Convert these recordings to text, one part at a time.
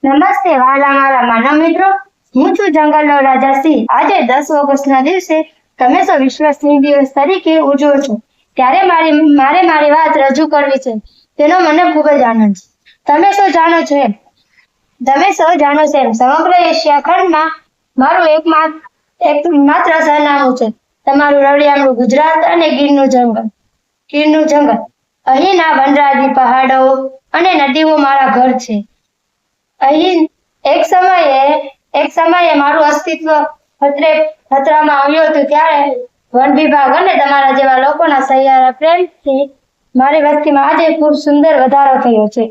નમસ્તે વાલા મારા માનવ મિત્રો, હું છું જંગલનો રાજા સિંહ। આજે 10 ઓગસ્ટના દિવસે તમે સૌ વિશ્વ સિંહ દિવસ તરીકે ઉજવો છો, ત્યારે મારી વાત રજૂ કરવી છે, તેનો મને ખૂબ જ આનંદ છે। તમે સૌ જાણો છો એમ સમગ્ર એશિયા ખંડમાં મારું એકમાત્ર સરનામું છે, તમારું રળિયામણું ગુજરાત અને ગીરનું જંગલ। અહીંના વનરાજી પહાડો અને નદીઓ મારા ઘર છે। અહીં એક સમયે મારું અસ્તિત્વ ખતરામાં આવ્યું હતું, ત્યારે વન વિભાગ અને તમારા જેવા લોકોના સહિયારા પ્રેમથી મારી વસ્તીમાં આજે ખૂબ સુંદર વધારો થયો છે।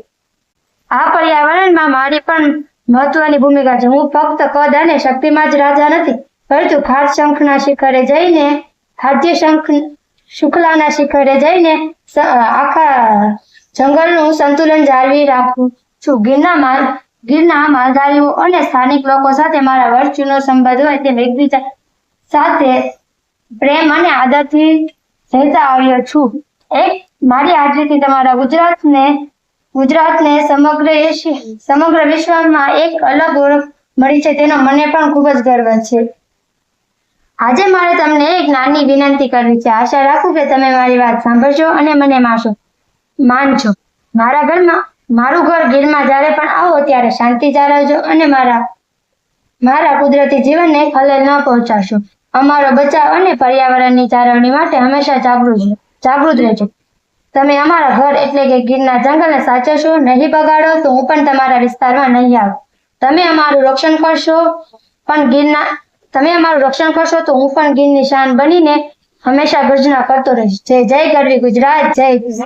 આ પર્યાવરણમાં મારી પણ મહત્વની ભૂમિકા છે। હું ફક્ત કદ અને શક્તિમાં જ રાજા નથી, પરંતુ ખાદ્ય શૃંખલાના શિખરે જઈને આખા જંગલનું સંતુલન જાળવી રાખું છું। ગીરના માલધારીઓ અને સ્થાનિક લોકો સાથે મારા વર્ષ જૂનો સંબંધ હોય તેમ એકબીજા સાથે પ્રેમ અને આદરથી રહેતા આવ્યો છું। મારી હાજરીથી તમારા ગુજરાતને સમગ્ર વિશ્વમાં એક અલગ ઓળખ મળી છે, તેનો મને પણ ખૂબ જ ગર્વ છે। આજે મારે તમને એક નાની વિનંતી કરવી છે। આશા રાખું કે તમે મારી વાત સાંભળશો અને મને માનશો। મારું ઘર ગીરમાં જ્યારે પણ આવો ત્યારે શાંતિ જાળવજો અને મારા કુદરતી જીવનને ખલેલ ન પહોંચાડશો। અમારો બચાવ અને પર્યાવરણની જાળવણી માટે હંમેશા જાગૃત રહેજો। તમે અમારા ઘર એટલે કે ગીરના જંગલને સાચવશો, નહીં બગાડો તો હું પણ તમારા વિસ્તારમાં નહીં આવું। તમે અમારું રક્ષણ કરશો તો હું પણ ગીરની શાન બનીને હંમેશા ગર્જના કરતો રહીશ। જય ગરવી ગુજરાત, જય